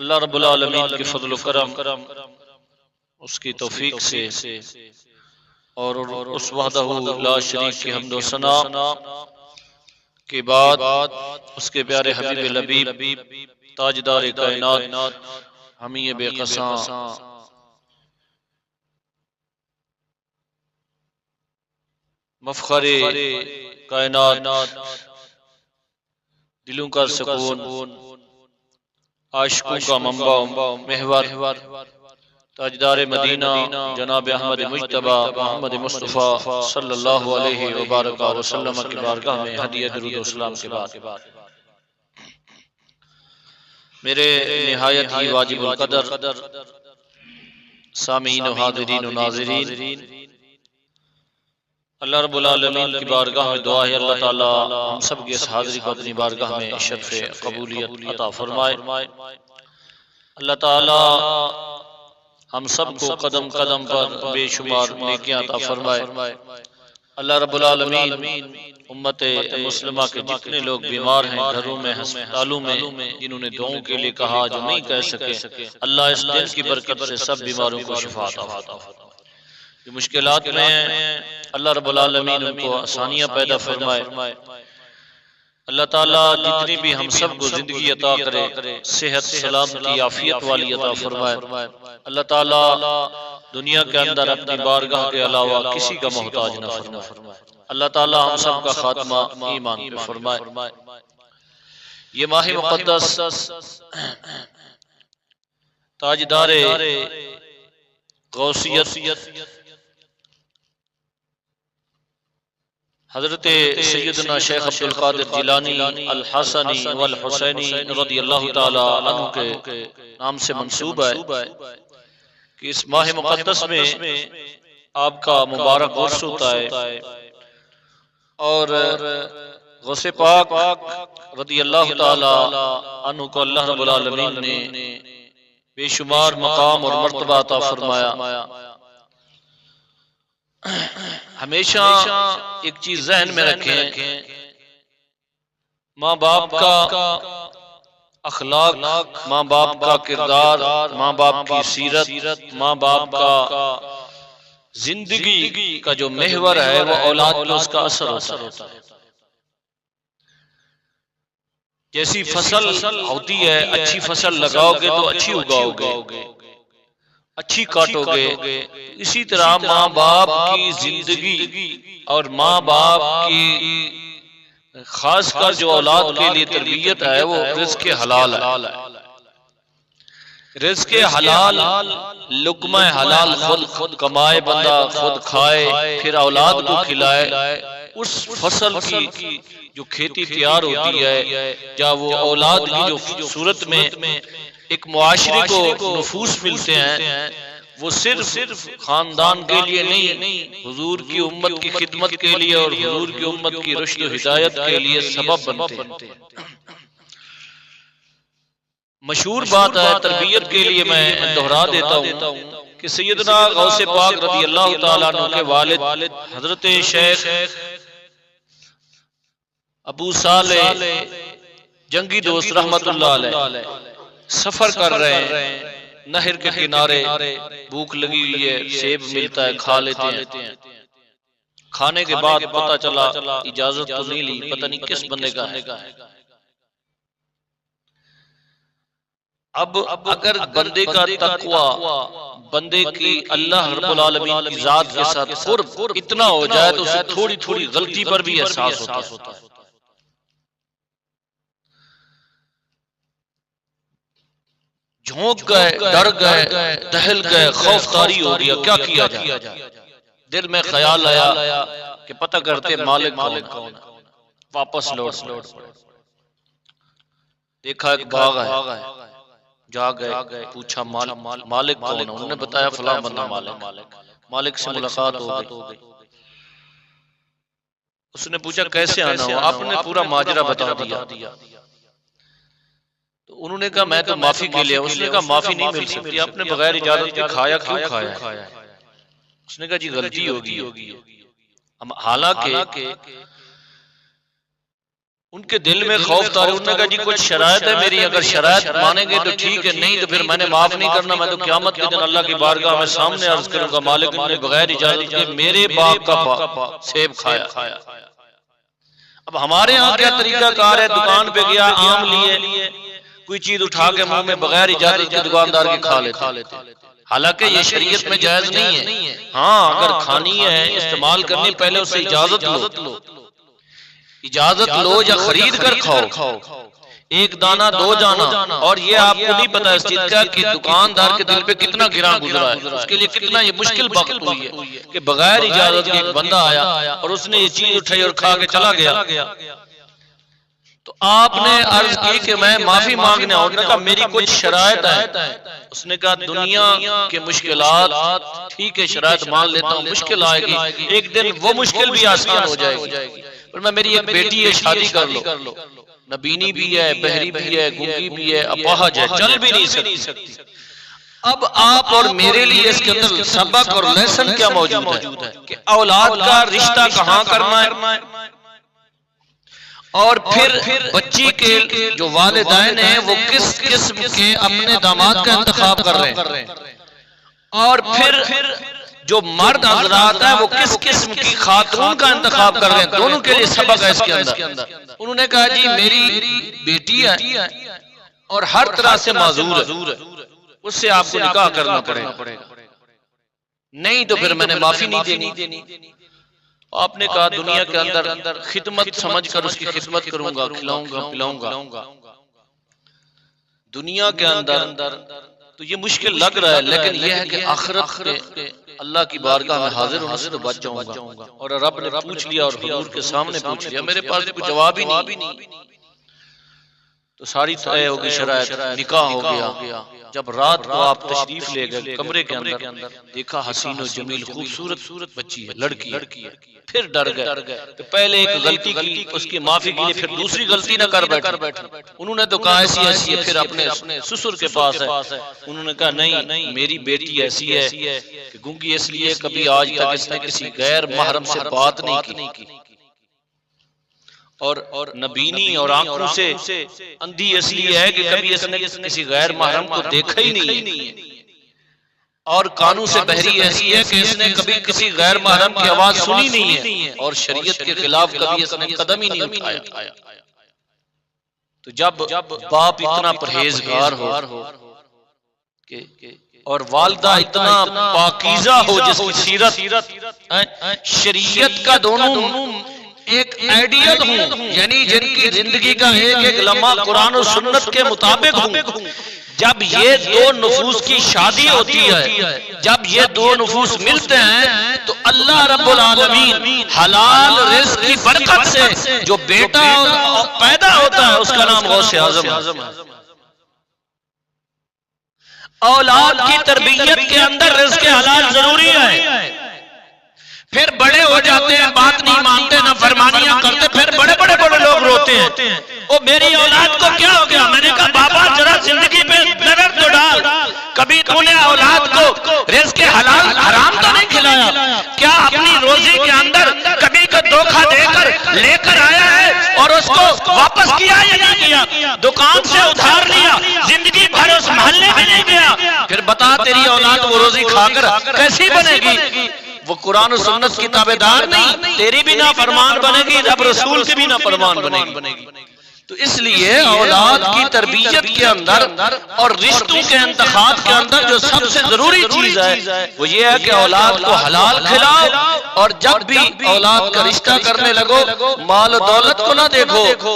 اللہ رب العالمین کی فضل و کرم، اس کی توفیق سے اور اس وحدہ لا شریک کی حمد و ثنا کے بعد اس کے پیارے حبیب لبیب تاجدار کائنات ہمیں بے قصاں مفخر کائنات، دلوں کا سکون، عاشقوں کا منبع محور، تاجدار مدینہ جناب احمد مجتبی محمد مصطفیٰ صلی اللہ علیہ وبارک وسلم کی بارگاہ میں ہدیہ درود و سلام کے بعد میرے نہایت ہی واجب القدر سامعین و حاضرین و ناظرین، اللہ رب العالمین کی بارگاہ میں دعا ہے اللہ تعالی ہم سب کی اس حاضری کو اپنی بارگاہ میں شرف قبولیت عطا فرمائے۔ اللہ تعالی ہم سب کو قدم قدم پر بے شمار نیکیاں عطا فرمائے۔ اللہ رب العالمین امت مسلمہ کے جتنے لوگ بیمار ہیں گھروں میں ہسپتالوں میں، جنہوں نے دعاؤں کے لیے کہا جو نہیں کہہ سکے، اللہ اس دن کی برکت سے سب بیماروں کو شفا عطا فرمائے۔ جو مشکلات میں ہیں اللہ رب العالمین ان کو آسانیاں پیدا فرمائے۔ اللہ تعالیٰ جتنی بھی ہم سب کو زندگی عطا کرے، صحت سلامتی عافیت والی عطا فرمائے۔ اللہ تعالیٰ دنیا کے اندر اپنی بارگاہ کے علاوہ کسی کا محتاج نہ فرمائے۔ اللہ تعالیٰ ہم سب کا خاتمہ ایمان پہ فرمائے۔ یہ ماہ مقدس تاجدار غوثیت حضرت سیدنا شیخ عبد القادر جیلانی الحسنی والحسینی رضی اللہ تعالی عنہ کے نام سے منسوب ہے کہ اس ماہ مقدس میں آپ کا مبارک عرس ہوتا ہے، اور غوث پاک رضی اللہ تعالی عنہ کو اللہ رب العالمین نے بے شمار مقام اور مرتبہ عطا فرمایا۔ ہمیشہ ایک چیز ذہن میں رکھیں، ماں باپ کا اخلاق، ماں باپ کا کردار، ماں باپ کی سیرت، ماں باپ کا زندگی کا جو محور ہے وہ اولاد پہ اس کا اثر ہوتا ہے۔ جیسی فصل ہوتی ہے، اچھی فصل لگاؤ گے تو اچھی اگاؤ گے، اچھی کاٹو گے، اسی طرح ماں باپ کی زندگی اور ماں باپ کی خاص کر جو اولاد کے لیے تربیت ہے وہ رزق حلال ہے۔ رزق حلال، لقمہ حلال خود کمائے بندہ خود کھائے پھر اولاد کو کھلائے۔ اس فصل کی جو کھیتی تیار ہوتی ہے یا وہ اولاد کی جو صورت میں ایک معاشرے کو نفوس ملتے ہیں، وہ صرف خاندان کے لیے نہیں، حضور کی امت کی خدمت کے لیے اور حضور کی امت کی رشد و ہدایت کے لیے سبب بنتے ہیں۔ مشہور بات ہے، تربیت کے لیے میں دہرا دیتا ہوں کہ سیدنا غوث پاک رضی اللہ تعالیٰ عنہ کے والد حضرت شیخ ابو صالح جنگی دوست رحمت اللہ علیہ سفر کر رہے ہیں، نہر کے کنارے، بھوک لگی ہوئی ہے، سیب ملتا ہے کھا لیتے ہیں۔ کھانے کے بعد پتہ چلا اجازت تو نہیں لی، پتہ نہیں کس بندے کا ہے۔ اب اگر بندے کا تقوی، بندے کی اللہ رب العالمین کی ذات کے ساتھ قرب اتنا ہو جائے تو اسے تھوڑی تھوڑی غلطی پر بھی احساس ہوتا ہے۔ جھونک گئے، ڈر گئے، دہل گئے، خوف طاری ہو گیا، کیا کیا جائے؟ دل میں خیال آیا کہ پتہ کرتے مالک کون ہے، واپس لوٹ پڑے۔ دیکھا ایک باغ ہے، جا گئے، پوچھا مالک کون ہے؟ انہوں نے بتایا فلاں بندہ مالک سے ملاقات ہو گئی۔ اس نے پوچھا کیسے آنا ہو؟ آپ نے پورا ماجرا بتا دیا۔ تو انہوں نے کہا میں تو معافی کے لیے۔ اس نے کہا معافی نہیں مل سکتی، آپ نے بغیر اجازت کے کھایا، کیوں کھایا؟ اس نے کہا جی غلطی ہوگی۔ حالانکہ ان کے دل میں خوف تاری، انہوں نے کہا جی کچھ شرائط ہے میری، اگر شرائط مانیں گے تو ٹھیک ہے، نہیں تو پھر میں نے معاف نہیں کرنا، میں تو قیامت کے دن اللہ کی بارگاہ میں سامنے عرض کروں گا مالک نے بغیر اجازت کے میرے باپ کا سیب کھایا۔ اب ہمارے ہاں کیا طریقہ کار ہے، دکان پہ گیا آم لیے، کوئی چیز اٹھا کے منہ میں بغیر اجازت کے دکاندار کے کھا لیتے، حالانکہ یہ شریعت میں جائز نہیں ہے۔ ہاں اگر کھانی ہے استعمال کرنی پہلے اس سے اجازت لو، اجازت لو یا خرید کر کھاؤ، ایک دانہ دو جانا۔ اور یہ آپ کو نہیں پتا اس چیز کا کہ دکاندار کے دل پہ کتنا گراں گزرا ہے، اس کے لیے کتنا یہ مشکل وقت ہوئی ہے کہ بغیر اجازت کے ایک بندہ آیا اور اس نے یہ چیز اٹھائی اور کھا کے چلا گیا۔ تو آپ نے عرض کی کہ میں معافی مانگنے آؤں، نے کہا میری کچھ شرائط ہے۔ اس نے کہا دنیا کے مشکلات ٹھیک ہے شرائط مان لیتا ہوں، مشکل آئے گی ایک دن وہ مشکل بھی آسان ہو جائے گی، پر میں میری ایک بیٹی ہے شادی کر لو، نبینی بھی ہے، بہری بھی ہے، گونگی بھی ہے، اپاہج ہے، چل بھی نہیں سکتی۔ اب آپ اور میرے لیے اس کے اندر سبق اور لیسن کیا موجود ہے کہ اولاد کا رشتہ کہاں کرنا ہے، اور پھر بچی کے جو والدین ہیں وہ کس قسم کے اپنے داماد کا انتخاب کر رہے ہیں، اور پھر جو مرد حضرات ہیں وہ کس قسم کی خاتون کا انتخاب کر رہے ہیں، دونوں کے لیے سبق ہے اس کے اندر۔ انہوں نے کہا جی میری بیٹی ہے اور ہر طرح سے معذور ہے، اس سے آپ کو نکاح کرنا پڑے گا، نہیں تو پھر میں نے معافی نہیں دینی۔ آپ نے کہا دنیا کے اندر خدمت سمجھ کر اس کی خدمت کروں گا، کھلاؤں گا پلاؤں گا۔ دنیا کے اندر تو یہ مشکل لگ رہا ہے، لیکن یہ ہے کہ آخرت کے اللہ کی بارگاہ میں حاضر ہونے سے تو بچ جاؤں گا۔ اور رب نے پوچھ لیا اور حضور کے سامنے پوچھ لیا، میرے پاس کوئی جواب ہی نہیں، تو ساری طے ہوگی شرائط، نکاح ہو گیا۔ جب رات کو آپ تشریف لے گئے کمرے کے اندر، دیکھا حسین و جمیل خوبصورت بچی ہے، لڑکی ہے، پھر ڈر گئے کہ پہلے ایک غلطی کی، اس کی معافی کی، پھر دوسری غلطی نہ کر بیٹھے۔ انہوں نے تو کہا ایسی ہے، پھر اپنے سسر کے پاس ہے، انہوں نے کہا نہیں میری بیٹی ایسی ہے کہ گونگی اس لیے کبھی آج تک اس نے کسی غیر محرم سے بات نہیں کی، اور نبینی اور آنکھوں سے اندھی اس لیے ہے کہ کبھی اس نے کسی غیر محرم کو دیکھا ہی نہیں، اور کانوں سے بہری ایسی ہے کہ اس نے کبھی کسی غیر محرم کی آواز سنی نہیں ہے، اور شریعت کے خلاف کبھی اس نے قدم ہی نہیں اٹھایا۔ تو جب باپ اتنا پرہیزگار ہو اور والدہ اتنا پاکیزہ ہو جس کی سیرت شریعت کا دونوں ایک آئیڈیل ہوں، یعنی جن کی زندگی کا ایک لمحہ قرآن و سنت کے مطابق ہوں، جب یہ دو نفوس کی شادی ہوتی ہے، جب یہ دو نفوس ملتے ہیں تو اللہ رب العالمین حلال رزق کی برکت سے جو بیٹا پیدا ہوتا ہے اس کا نام غوث اعظم ہے۔ اولاد کی تربیت کے اندر رزق حلال ضروری ہے۔ پھر بڑے ہو جاتے ہیں، بات نہیں مانتے، نہ فرمانیاں کرتے، پھر بڑے لوگ روتے ہیں، او میری اولاد کو کیا ہو گیا؟ میں نے کہا بابا ذرا زندگی پہ نظر تو ڈال، کبھی تو نے اولاد کو رزق حلال حرام تو نہیں کھلایا؟ کیا اپنی روزی کے اندر کبھی کا دھوکہ دے کر لے کر آیا ہے اور اس کو واپس کیا یا نہیں کیا؟ دکان سے ادھار لیا، زندگی بھر اس محلے میں نہیں گیا، پھر بتا تیری اولاد وہ روزی کھا کر کیسی بنے گی؟ وہ قرآن و سنت کی تابعدار نہیں، تیری بھی نافرمان بنے گی، رب رسول کی بھی نافرمان بنے گی۔ تو اس لیے اولاد کی تربیت کے اندر اور رشتوں کے انتخاب کے اندر جو سب سے ضروری چیز ہے وہ یہ ہے کہ اولاد کو حلال کھلاؤ، اور جب بھی اولاد کا رشتہ کرنے لگو مال و دولت کو نہ دیکھو،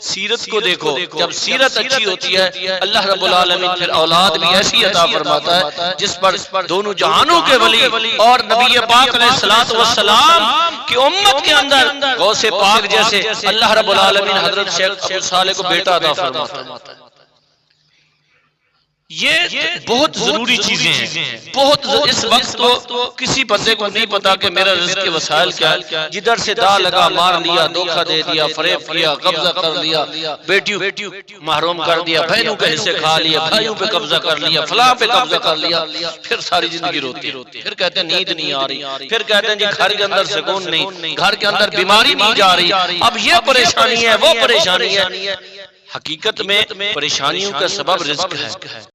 سیرت کو دیکھو۔ جب سیرت اچھی ہوتی ہے اللہ رب العالمین پھر اولاد بھی ایسی عطا فرماتا ہے جس پر دونوں جہانوں کے ولی اور نبی پاک علیہ الصلوۃ والسلام کی امت کے اندر غوث پاک جیسے اللہ رب العالمین حضرت شیخ ابو صالح کو بیٹا عطا فرماتا ہے۔ یہ بہت ضروری چیزیں ہیں، بہت اس وقت تو کسی بندے کو نہیں پتا کہ میرا رزق کے وسائل کیا ہے، جدھر سے دا لگا مار لیا، دھوکہ دے دیا، فریب کیا، قبضہ کر لیا، بیٹیوں محروم کر دیا، بہنوں کے حصے کھا لیا، بھائیوں پہ قبضہ کر لیا، فلاں پہ قبضہ کر لیا، پھر ساری زندگی روتی ہے، پھر کہتے ہیں نیند نہیں آ رہی، پھر کہتے ہیں جی گھر کے اندر سکون نہیں، گھر کے اندر بیماری نہیں جا رہی، اب یہ پریشانی ہے وہ پریشانی ہے۔ حقیقت میں پریشانیوں کا سبب رزق ہے۔